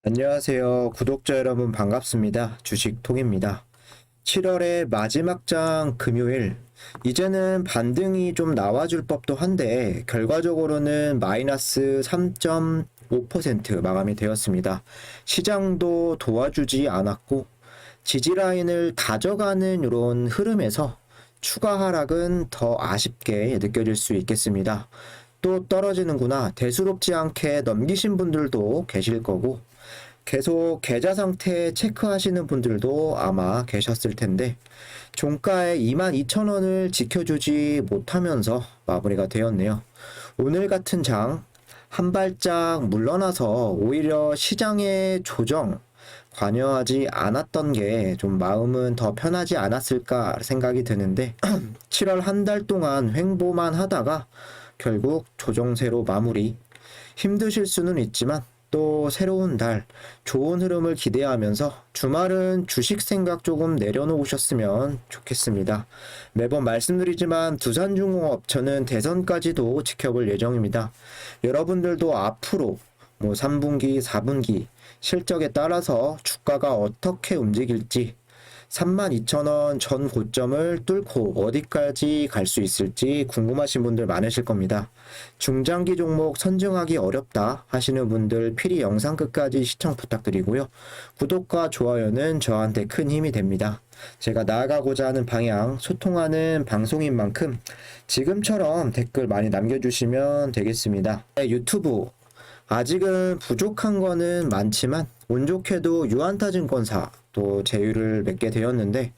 안녕하세요. 구독자 여러분 반갑습니다. 주식통입니다. 7월의 마지막 장 금요일. 이제는 반등이 좀 나와줄 법도 한데 결과적으로는 마이너스 3.5% 마감이 되었습니다. 시장도 도와주지 않았고 지지라인을 다져가는 이런 흐름에서 추가 하락은 더 아쉽게 느껴질 수 있겠습니다. 또 떨어지는구나 대수롭지 않게 넘기신 분들도 계실 거고 계속 계좌 상태 체크하시는 분들도 아마 계셨을 텐데 종가에 22,000원을 지켜주지 못하면서 마무리가 되었네요. 오늘 같은 장 한 발짝 물러나서 오히려 시장의 조정 관여하지 않았던 게 좀 마음은 더 편하지 않았을까 생각이 드는데 7월 한 달 동안 횡보만 하다가 결국 조정세로 마무리. 힘드실 수는 있지만 또 새로운 달, 좋은 흐름을 기대하면서 주말은 주식 생각 조금 내려놓으셨으면 좋겠습니다. 매번 말씀드리지만 두산중공업 저는 대선까지도 지켜볼 예정입니다. 여러분들도 앞으로 3분기, 4분기 실적에 따라서 주가가 어떻게 움직일지 32,000원 전 고점을 뚫고 어디까지 갈 수 있을지 궁금하신 분들 많으실 겁니다. 중장기 종목 선정하기 어렵다 하시는 분들 필히 영상 끝까지 시청 부탁드리고요. 구독과 좋아요는 저한테 큰 힘이 됩니다. 제가 나아가고자 하는 방향 소통하는 방송인 만큼 지금처럼 댓글 많이 남겨주시면 되겠습니다. 유튜브 아직은 부족한 거는 많지만 운 좋게도 유안타증권사 또 제휴를 맺게 되었는데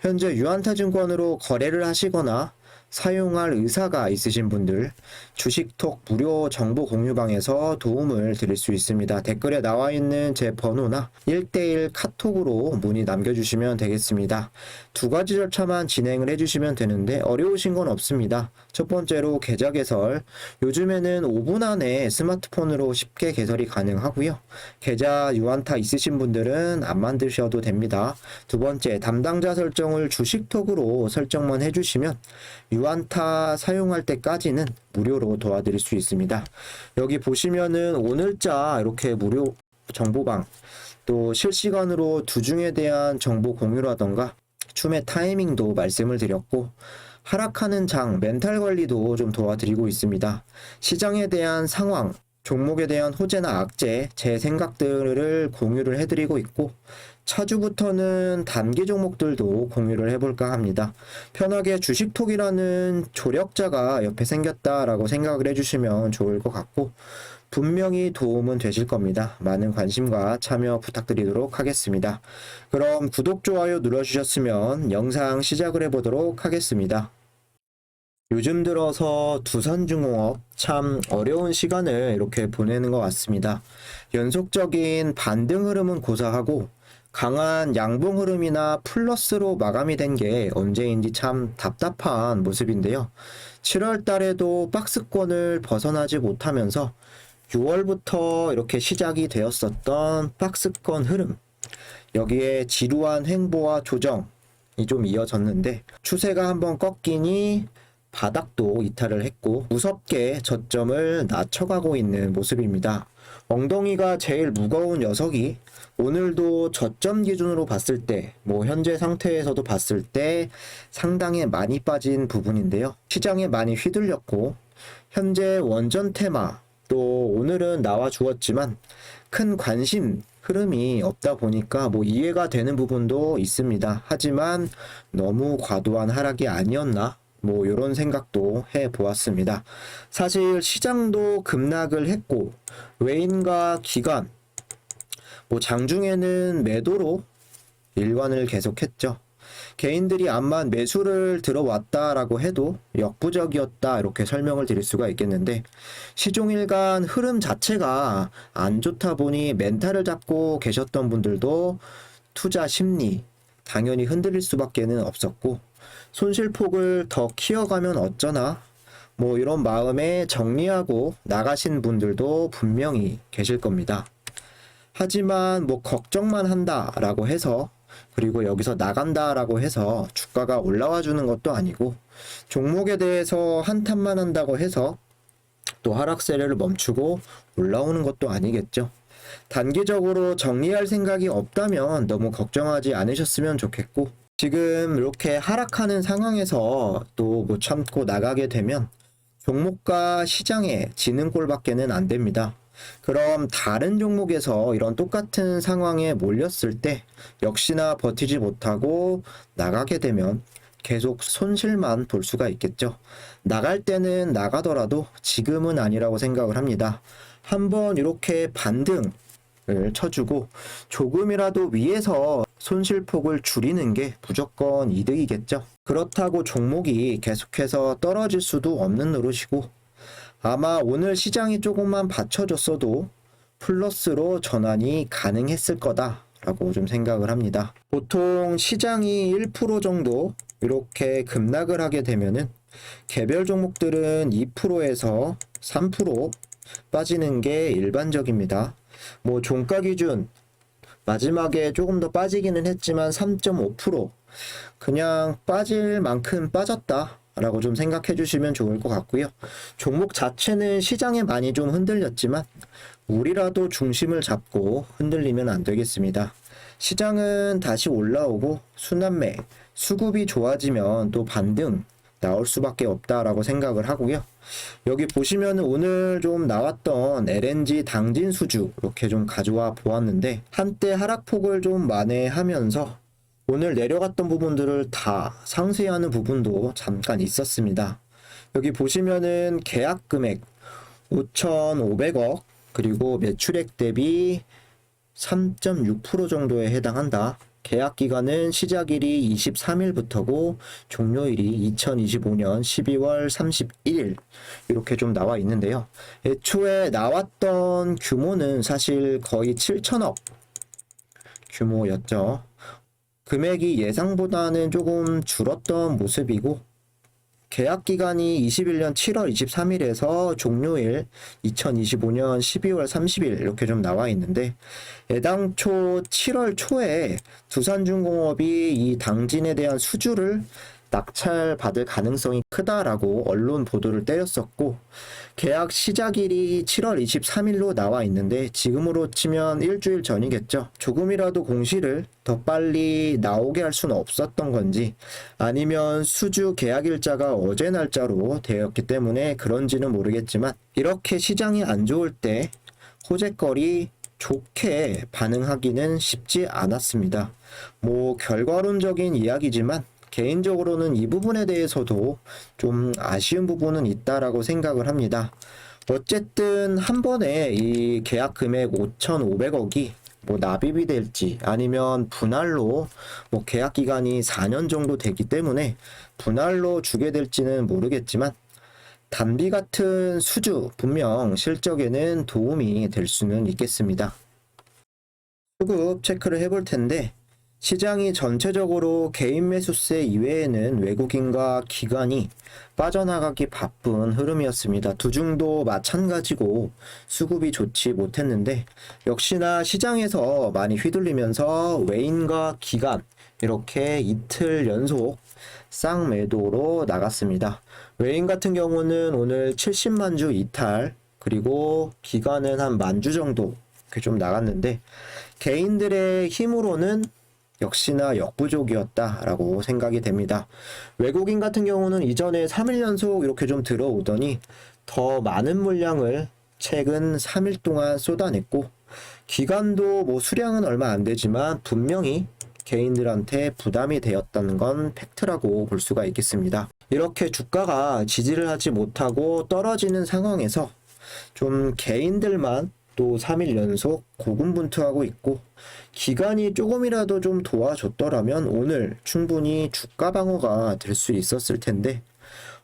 현재 유안타증권으로 거래를 하시거나 사용할 의사가 있으신 분들 주식톡 무료 정보 공유방에서 도움을 드릴 수 있습니다. 댓글에 나와 있는 제 번호나 1대1 카톡으로 문의 남겨주시면 되겠습니다. 두 가지 절차만 진행을 해주시면 되는데 어려우신 건 없습니다. 첫 번째로 계좌 개설, 요즘에는 5분 안에 스마트폰으로 쉽게 개설이 가능하고요. 계좌 유안타 있으신 분들은 안 만드셔도 됩니다. 두 번째, 담당자 설정을 주식톡으로 설정만 해주시면 유안타 사용할 때까지는 무료로 도와드릴 수 있습니다. 여기 보시면은 오늘자 이렇게 무료 정보방 또 실시간으로 두중에 대한 정보 공유라던가 춤의 타이밍도 말씀을 드렸고 하락하는 장 멘탈 관리도 좀 도와드리고 있습니다. 시장에 대한 상황 종목에 대한 호재나 악재, 제 생각들을 공유를 해드리고 있고 차주부터는 단기 종목들도 공유를 해볼까 합니다. 편하게 주식톡이라는 조력자가 옆에 생겼다라고 생각을 해주시면 좋을 것 같고 분명히 도움은 되실 겁니다. 많은 관심과 참여 부탁드리도록 하겠습니다. 그럼 구독, 좋아요 눌러주셨으면 영상 시작을 해보도록 하겠습니다. 요즘 들어서 두산중공업 참 어려운 시간을 이렇게 보내는 것 같습니다. 연속적인 반등 흐름은 고사하고 강한 양봉 흐름이나 플러스로 마감이 된 게 언제인지 참 답답한 모습인데요. 7월 달에도 박스권을 벗어나지 못하면서 6월부터 이렇게 시작이 되었었던 박스권 흐름, 여기에 지루한 횡보와 조정이 좀 이어졌는데 추세가 한번 꺾이니 바닥도 이탈을 했고 무섭게 저점을 낮춰가고 있는 모습입니다. 엉덩이가 제일 무거운 녀석이 오늘도 저점 기준으로 봤을 때 현재 상태에서도 봤을 때 상당히 많이 빠진 부분인데요. 시장에 많이 휘둘렸고 현재 원전 테마 또 오늘은 나와 주었지만 큰 관심 흐름이 없다 보니까 이해가 되는 부분도 있습니다. 하지만 너무 과도한 하락이 아니었나? 이런 생각도 해 보았습니다. 사실 시장도 급락을 했고 외인과 기관 장중에는 매도로 일관을 계속했죠. 개인들이 암만 매수를 들어왔다라고 해도 역부족이었다 이렇게 설명을 드릴 수가 있겠는데 시종일관 흐름 자체가 안 좋다 보니 멘탈을 잡고 계셨던 분들도 투자 심리 당연히 흔들릴 수밖에는 없었고 손실폭을 더 키워가면 어쩌나 이런 마음에 정리하고 나가신 분들도 분명히 계실 겁니다. 하지만 걱정만 한다라고 해서 그리고 여기서 나간다라고 해서 주가가 올라와 주는 것도 아니고 종목에 대해서 한탄만 한다고 해서 또 하락세를 멈추고 올라오는 것도 아니겠죠. 단기적으로 정리할 생각이 없다면 너무 걱정하지 않으셨으면 좋겠고, 지금 이렇게 하락하는 상황에서 또 못 참고 나가게 되면 종목과 시장에 지는 꼴밖에는 안 됩니다. 그럼 다른 종목에서 이런 똑같은 상황에 몰렸을 때 역시나 버티지 못하고 나가게 되면 계속 손실만 볼 수가 있겠죠. 나갈 때는 나가더라도 지금은 아니라고 생각을 합니다. 한번 이렇게 반등을 쳐주고 조금이라도 위에서 손실폭을 줄이는 게 무조건 이득이겠죠. 그렇다고 종목이 계속해서 떨어질 수도 없는 노릇이고, 아마 오늘 시장이 조금만 받쳐줬어도 플러스로 전환이 가능했을 거다라고 좀 생각을 합니다. 보통 시장이 1% 정도 이렇게 급락을 하게 되면은 개별 종목들은 2%에서 3% 빠지는 게 일반적입니다. 뭐 종가 기준 마지막에 조금 더 빠지기는 했지만 3.5% 그냥 빠질 만큼 빠졌다 라고 좀 생각해 주시면 좋을 것 같고요. 종목 자체는 시장에 많이 좀 흔들렸지만 우리라도 중심을 잡고 흔들리면 안 되겠습니다. 시장은 다시 올라오고 순환매, 수급이 좋아지면 또 반등 나올 수밖에 없다라고 생각을 하고요. 여기 보시면은 오늘 좀 나왔던 LNG 당진 수주 이렇게 좀 가져와 보았는데, 한때 하락폭을 좀 만회하면서 오늘 내려갔던 부분들을 다 상쇄하는 부분도 잠깐 있었습니다. 여기 보시면은 계약 금액 5,500억 그리고 매출액 대비 3.6% 정도에 해당한다. 계약 기간은 시작일이 23일부터고 종료일이 2025년 12월 31일 이렇게 좀 나와 있는데요. 애초에 나왔던 규모는 사실 거의 7천억 규모였죠. 금액이 예상보다는 조금 줄었던 모습이고, 계약 기간이 21년 7월 23일에서 종료일 2025년 12월 30일 이렇게 좀 나와 있는데, 애당초 7월 초에 두산중공업이 이 당진에 대한 수주를 낙찰받을 가능성이 크다라고 언론 보도를 때렸었고, 계약 시작일이 7월 23일로 나와 있는데 지금으로 치면 일주일 전이겠죠. 조금이라도 공시를 더 빨리 나오게 할 수는 없었던 건지, 아니면 수주 계약 일자가 어제 날짜로 되었기 때문에 그런지는 모르겠지만, 이렇게 시장이 안 좋을 때 호재거리 좋게 반응하기는 쉽지 않았습니다. 뭐 결과론적인 이야기지만 개인적으로는 이 부분에 대해서도 좀 아쉬운 부분은 있다라고 생각을 합니다. 어쨌든 한 번에 이 계약 금액 5,500억이 뭐 납입이 될지 아니면 분할로 뭐 계약 기간이 4년 정도 되기 때문에 분할로 주게 될지는 모르겠지만, 단비 같은 수주 분명 실적에는 도움이 될 수는 있겠습니다. 수급 체크를 해볼 텐데, 시장이 전체적으로 개인 매수세 이외에는 외국인과 기관이 빠져나가기 바쁜 흐름이었습니다. 두중도 마찬가지고 수급이 좋지 못했는데, 역시나 시장에서 많이 휘둘리면서 외인과 기관 이렇게 이틀 연속 쌍매도로 나갔습니다. 외인 같은 경우는 오늘 70만 주 이탈, 그리고 기관은 한 10,000 주 정도 이렇게 좀 나갔는데, 개인들의 힘으로는 역시나 역부족이었다라고 생각이 됩니다. 외국인 같은 경우는 이전에 3일 연속 이렇게 좀 들어오더니 더 많은 물량을 최근 3일 동안 쏟아냈고, 기관도 뭐 수량은 얼마 안 되지만 분명히 개인들한테 부담이 되었다는 건 팩트라고 볼 수가 있겠습니다. 이렇게 주가가 지지를 하지 못하고 떨어지는 상황에서 좀 개인들만 또 3일 연속 고군분투하고 있고, 기간이 조금이라도 좀 도와줬더라면 오늘 충분히 주가 방어가 될 수 있었을 텐데,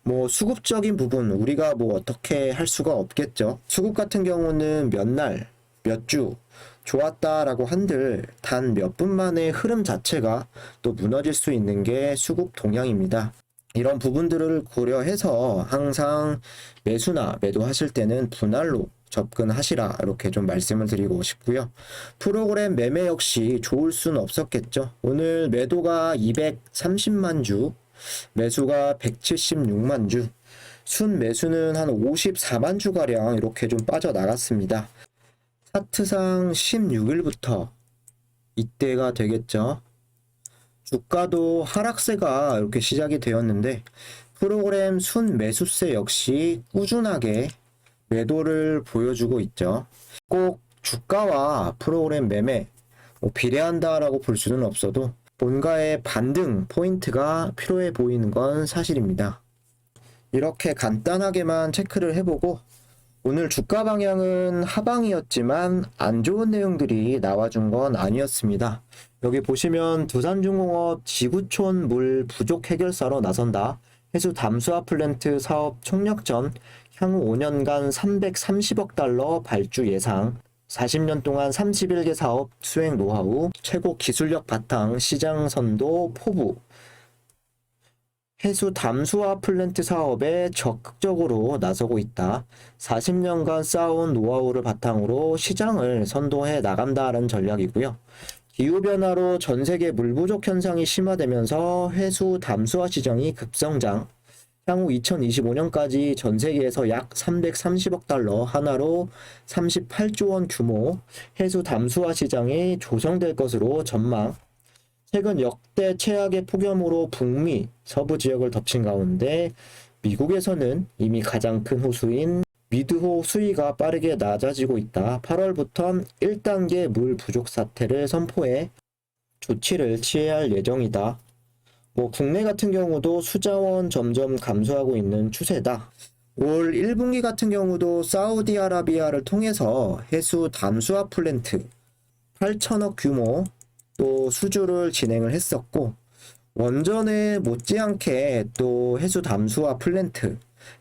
뭐 수급적인 부분 우리가 뭐 어떻게 할 수가 없겠죠. 수급 같은 경우는 몇 날, 몇 주 좋았다라고 한들 단 몇 분 만에 흐름 자체가 또 무너질 수 있는 게 수급 동향입니다. 이런 부분들을 고려해서 항상 매수나 매도하실 때는 분할로 접근하시라 이렇게 좀 말씀을 드리고 싶고요. 프로그램 매매 역시 좋을 수는 없었겠죠. 오늘 매도가 230만 주, 매수가 176만 주, 순 매수는 한 54만 주가량 이렇게 좀 빠져나갔습니다. 차트상 16일부터 이때가 되겠죠. 주가도 하락세가 이렇게 시작이 되었는데 프로그램 순 매수세 역시 꾸준하게 매도를 보여주고 있죠. 꼭 주가와 프로그램 매매 비례한다라고 볼 수는 없어도 뭔가의 반등 포인트가 필요해 보이는 건 사실입니다. 이렇게 간단하게만 체크를 해보고 오늘 주가 방향은 하방이었지만 안 좋은 내용들이 나와준 건 아니었습니다. 여기 보시면 두산중공업 지구촌 물 부족 해결사로 나선다. 해수 담수화 플랜트 사업 총력전 향후 5년간 330억 달러 발주 예상. 40년 동안 31개 사업 수행 노하우, 최고 기술력 바탕, 시장 선도, 포부. 해수 담수화 플랜트 사업에 적극적으로 나서고 있다. 40년간 쌓아온 노하우를 바탕으로 시장을 선도해 나간다는 전략이고요. 기후변화로 전 세계 물 부족 현상이 심화되면서 해수 담수화 시장이 급성장. 향후 2025년까지 전 세계에서 약 330억 달러 하나로 38조 원 규모 해수 담수화 시장이 조성될 것으로 전망. 최근 역대 최악의 폭염으로 북미, 서부 지역을 덮친 가운데 미국에서는 이미 가장 큰 호수인 미드호 수위가 빠르게 낮아지고 있다. 8월부터 1단계 물 부족 사태를 선포해 조치를 취해야 할 예정이다. 국내 같은 경우도 수자원 점점 감소하고 있는 추세다. 올 1분기 같은 경우도 사우디아라비아를 통해서 해수 담수화 플랜트 8천억 규모 또 수주를 진행을 했었고 원전에 못지않게 또 해수 담수화 플랜트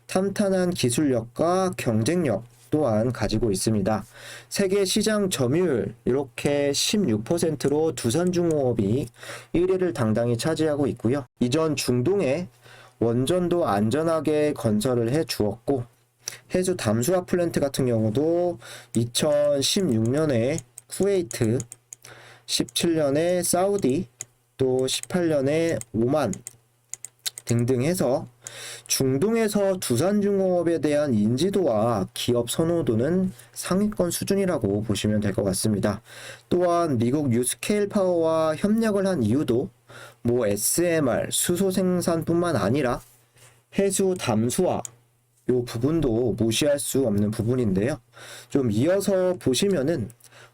탄탄한 기술력과 경쟁력 또한 가지고 있습니다. 세계 시장 점유율 이렇게 16%로 두산중공업이 1위를 당당히 차지하고 있고요. 이전 중동에 원전도 안전하게 건설을 해 주었고 해수 담수화 플랜트 같은 경우도 2016년에 쿠웨이트, 17년에 사우디, 또 18년에 오만 등등 해서 중동에서 두산중공업에 대한 인지도와 기업 선호도는 상위권 수준이라고 보시면 될 것 같습니다. 또한 미국 뉴스케일 파워와 협력을 한 이유도 SMR 수소 생산뿐만 아니라 해수 담수화 이 부분도 무시할 수 없는 부분인데요. 좀 이어서 보시면은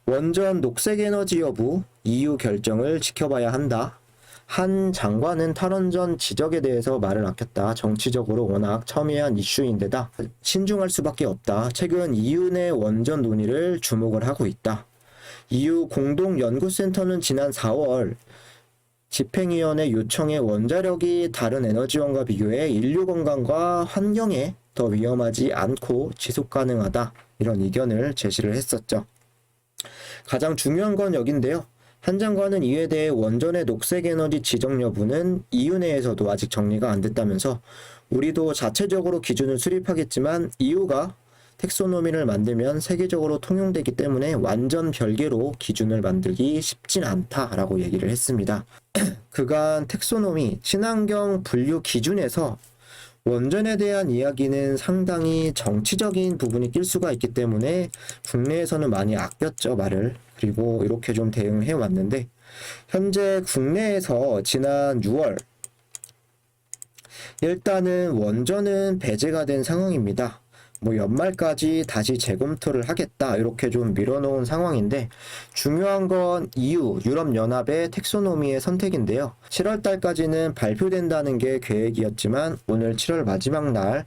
원전 녹색 에너지 여부 EU 결정을 지켜봐야 한다. 한 장관은 탈원전 지적에 대해서 말을 아꼈다. 정치적으로 워낙 첨예한 이슈인데다 신중할 수밖에 없다. 최근 EU 내 원전 논의를 주목을 하고 있다. EU 공동연구센터는 지난 4월 집행위원회 요청에 원자력이 다른 에너지원과 비교해 인류 건강과 환경에 더 위험하지 않고 지속 가능하다. 이런 의견을 제시를 했었죠. 가장 중요한 건 여긴데요. 한 장관은 이에 대해 원전의 녹색 에너지 지정 여부는 EU 내에서도 아직 정리가 안 됐다면서 우리도 자체적으로 기준을 수립하겠지만 EU가 텍소노미를 만들면 세계적으로 통용되기 때문에 완전 별개로 기준을 만들기 쉽진 않다라고 얘기를 했습니다. 그간 텍소노미 친환경 분류 기준에서 원전에 대한 이야기는 상당히 정치적인 부분이 낄 수가 있기 때문에 국내에서는 많이 아꼈죠, 말을. 그리고 이렇게 좀 대응해 왔는데 현재 국내에서 지난 6월 일단은 원전은 배제가 된 상황입니다. 연말까지 다시 재검토를 하겠다 이렇게 좀 밀어놓은 상황인데 중요한 건 EU 유럽연합의 텍소노미의 선택인데요. 7월 달까지는 발표된다는 게 계획이었지만 오늘 7월 마지막 날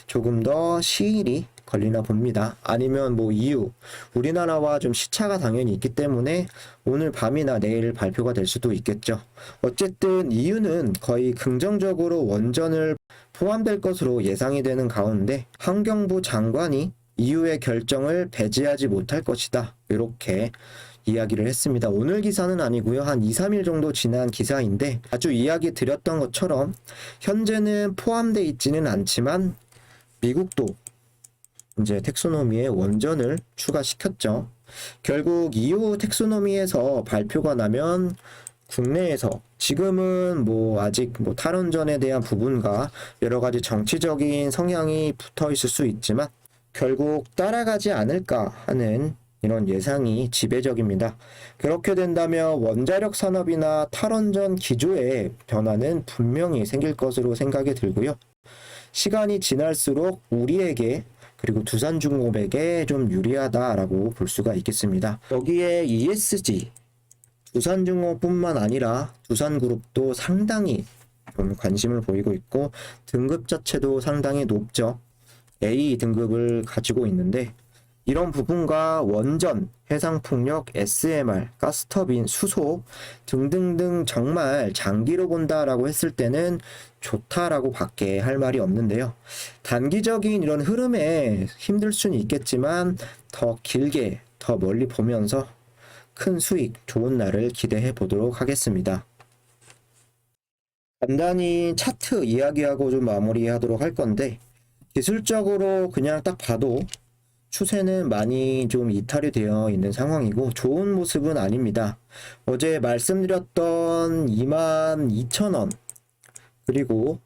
조금 더 시일이 걸리나 봅니다. 아니면 EU 우리나라와 좀 시차가 당연히 있기 때문에 오늘 밤이나 내일 발표가 될 수도 있겠죠. 어쨌든 EU는 거의 긍정적으로 원전을 포함될 것으로 예상이 되는 가운데 환경부 장관이 EU의 결정을 배제하지 못할 것이다. 이렇게 이야기를 했습니다. 오늘 기사는 아니고요. 한 2, 3일 정도 지난 기사인데 아주 이야기 드렸던 것처럼 현재는 포함되어 있지는 않지만 미국도 이제 텍소노미에 원전을 추가시켰죠. 결국 EU 텍소노미에서 발표가 나면 국내에서 지금은 아직 탈원전에 대한 부분과 여러 가지 정치적인 성향이 붙어 있을 수 있지만 결국 따라가지 않을까 하는 이런 예상이 지배적입니다. 그렇게 된다면 원자력 산업이나 탈원전 기조의 변화는 분명히 생길 것으로 생각이 들고요. 시간이 지날수록 우리에게 그리고 두산중공업에게 좀 유리하다라고 볼 수가 있겠습니다. 여기에 ESG, 두산중공업뿐만 아니라 두산그룹도 상당히 좀 관심을 보이고 있고 등급 자체도 상당히 높죠. A 등급을 가지고 있는데 이런 부분과 원전, 해상풍력, SMR, 가스터빈, 수소 등등등 정말 장기로 본다라고 했을 때는 좋다라고 밖에 할 말이 없는데요. 단기적인 이런 흐름에 힘들 수는 있겠지만 더 길게, 더 멀리 보면서 큰 수익, 좋은 날을 기대해 보도록 하겠습니다. 간단히 차트 이야기하고 좀 마무리하도록 할 건데 기술적으로 그냥 딱 봐도 추세는 많이 좀 이탈이 되어 있는 상황이고 좋은 모습은 아닙니다. 어제 말씀드렸던 22,000원 그리고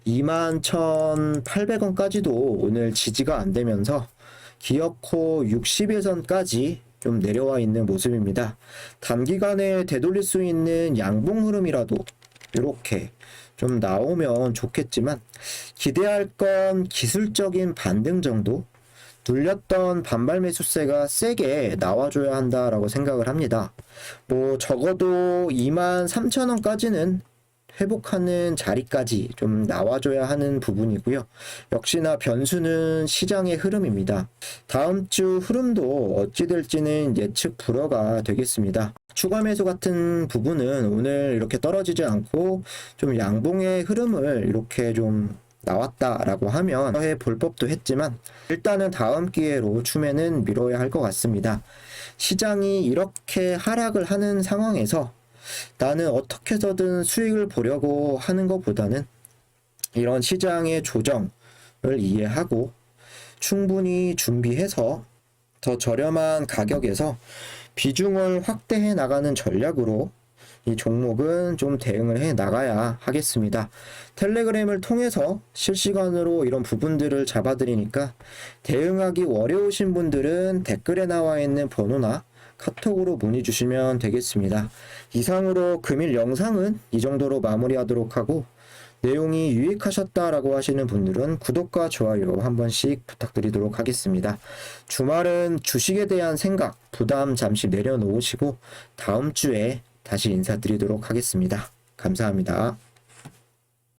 21,800원까지도 오늘 지지가 안 되면서 기어코 60일선까지 좀 내려와 있는 모습입니다. 단기간에 되돌릴 수 있는 양봉 흐름이라도 이렇게 좀 나오면 좋겠지만 기대할 건 기술적인 반등 정도? 눌렸던 반발 매수세가 세게 나와줘야 한다라고 생각을 합니다. 뭐 적어도 23,000원까지는 회복하는 자리까지 좀 나와줘야 하는 부분이고요. 역시나 변수는 시장의 흐름입니다. 다음 주 흐름도 어찌 될지는 예측 불허가 되겠습니다. 추가 매수 같은 부분은 오늘 이렇게 떨어지지 않고 좀 양봉의 흐름을 이렇게 좀 나왔다라고 하면 해볼 법도 했지만 일단은 다음 기회로 추매는 미뤄야 할 것 같습니다. 시장이 이렇게 하락을 하는 상황에서 나는 어떻게 해서든 수익을 보려고 하는 것보다는 이런 시장의 조정을 이해하고 충분히 준비해서 더 저렴한 가격에서 비중을 확대해 나가는 전략으로 이 종목은 좀 대응을 해 나가야 하겠습니다. 텔레그램을 통해서 실시간으로 이런 부분들을 잡아드리니까 대응하기 어려우신 분들은 댓글에 나와 있는 번호나 카톡으로 문의 주시면 되겠습니다. 이상으로 금일 영상은 이 정도로 마무리하도록 하고 내용이 유익하셨다라고 하시는 분들은 구독과 좋아요 한 번씩 부탁드리도록 하겠습니다. 주말은 주식에 대한 생각, 부담 잠시 내려놓으시고 다음 주에 다시 인사드리도록 하겠습니다. 감사합니다.